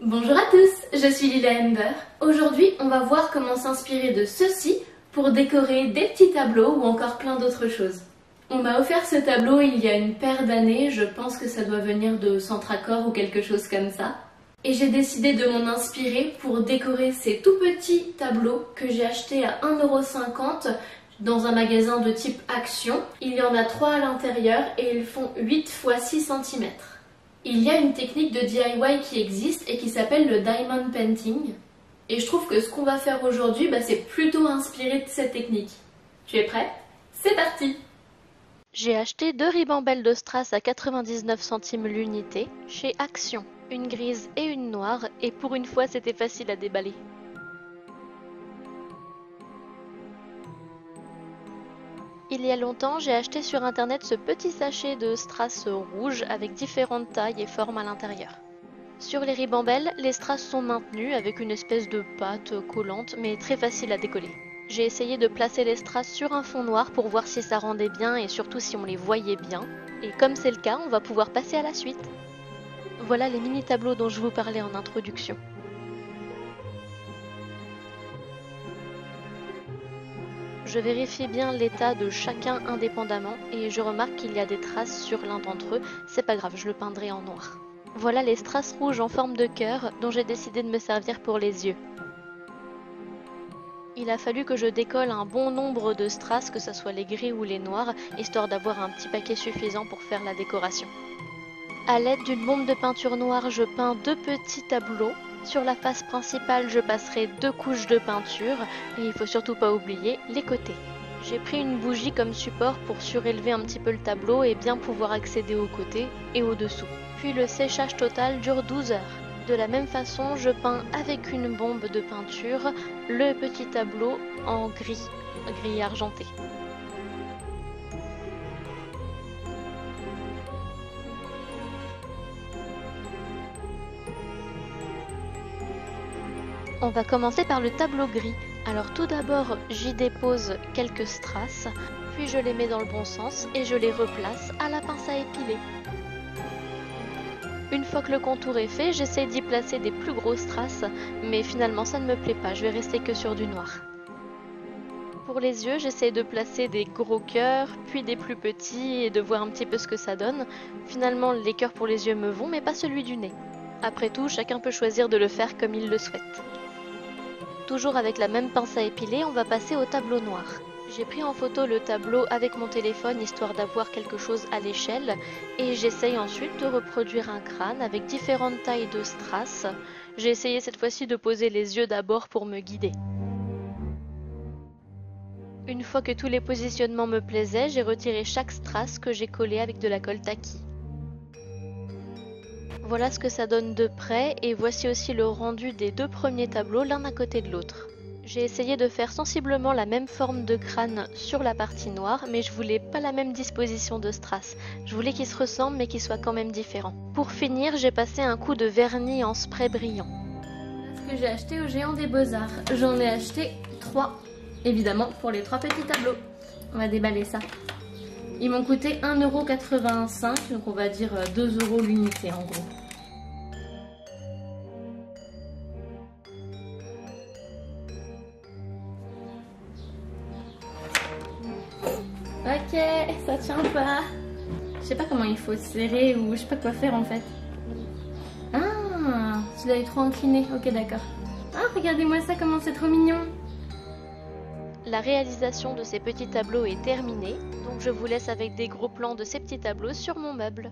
Bonjour à tous, je suis Lila Ember. Aujourd'hui, on va voir comment s'inspirer de ceci pour décorer des petits tableaux ou encore plein d'autres choses. On m'a offert ce tableau il y a une paire d'années, je pense que ça doit venir de Centracor ou quelque chose comme ça. Et j'ai décidé de m'en inspirer pour décorer ces tout petits tableaux que j'ai achetés à 1,50 € dans un magasin de type Action. Il y en a 3 à l'intérieur et ils font 8 x 6 cm. Il y a une technique de DIY qui existe et qui s'appelle le Diamond Painting. Et je trouve que ce qu'on va faire aujourd'hui, c'est plutôt inspiré de cette technique. Tu es prêt? C'est parti! J'ai acheté 2 ribambelles de strass à 99 centimes l'unité chez Action, une grise et une noire, et pour une fois c'était facile à déballer. Il y a longtemps, j'ai acheté sur internet ce petit sachet de strass rouge avec différentes tailles et formes à l'intérieur. Sur les ribambelles, les strass sont maintenus avec une espèce de pâte collante mais très facile à décoller. J'ai essayé de placer les strass sur un fond noir pour voir si ça rendait bien et surtout si on les voyait bien. Et comme c'est le cas, on va pouvoir passer à la suite. Voilà les mini tableaux dont je vous parlais en introduction. Je vérifie bien l'état de chacun indépendamment et je remarque qu'il y a des traces sur l'un d'entre eux. C'est pas grave, je le peindrai en noir. Voilà les strass rouges en forme de cœur dont j'ai décidé de me servir pour les yeux. Il a fallu que je décolle un bon nombre de strass, que ce soit les gris ou les noirs, histoire d'avoir un petit paquet suffisant pour faire la décoration. À l'aide d'une bombe de peinture noire, je peins 2 petits tableaux. Sur la face principale, je passerai 2 couches de peinture et il faut surtout pas oublier les côtés. J'ai pris une bougie comme support pour surélever un petit peu le tableau et bien pouvoir accéder aux côtés et au-dessous. Puis le séchage total dure 12 heures. De la même façon, je peins avec une bombe de peinture le petit tableau en gris argenté. On va commencer par le tableau gris. Alors tout d'abord, j'y dépose quelques strass, puis je les mets dans le bon sens et je les replace à la pince à épiler. Une fois que le contour est fait, j'essaie d'y placer des plus gros strass, mais finalement ça ne me plaît pas, je vais rester que sur du noir. Pour les yeux, j'essaie de placer des gros cœurs, puis des plus petits et de voir un petit peu ce que ça donne. Finalement, les cœurs pour les yeux me vont, mais pas celui du nez. Après tout, chacun peut choisir de le faire comme il le souhaite. Toujours avec la même pince à épiler, on va passer au tableau noir. J'ai pris en photo le tableau avec mon téléphone histoire d'avoir quelque chose à l'échelle et j'essaye ensuite de reproduire un crâne avec différentes tailles de strass. J'ai essayé cette fois-ci de poser les yeux d'abord pour me guider. Une fois que tous les positionnements me plaisaient, j'ai retiré chaque strass que j'ai collé avec de la colle Tacky. Voilà ce que ça donne de près et voici aussi le rendu des 2 premiers tableaux l'un à côté de l'autre. J'ai essayé de faire sensiblement la même forme de crâne sur la partie noire, mais je voulais pas la même disposition de strass. Je voulais qu'ils se ressemblent mais qu'ils soient quand même différents. Pour finir, j'ai passé un coup de vernis en spray brillant. Voilà ce que j'ai acheté au Géant des Beaux-Arts. J'en ai acheté 3, évidemment, pour les 3 petits tableaux. On va déballer ça. Ils m'ont coûté 1,85 €, donc on va dire 2 € l'unité en gros. Ok, ça tient pas. Je sais pas comment il faut serrer ou je sais pas quoi faire en fait. Ah, tu l'avais trop incliné. Ok, d'accord. Ah, regardez-moi ça, comment c'est trop mignon. La réalisation de ces petits tableaux est terminée, donc je vous laisse avec des gros plans de ces petits tableaux sur mon meuble.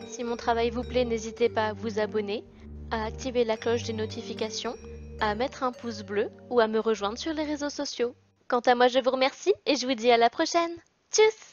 Si mon travail vous plaît, n'hésitez pas à vous abonner, à activer la cloche des notifications, à mettre un pouce bleu ou à me rejoindre sur les réseaux sociaux. Quant à moi, je vous remercie et je vous dis à la prochaine. Tchuss!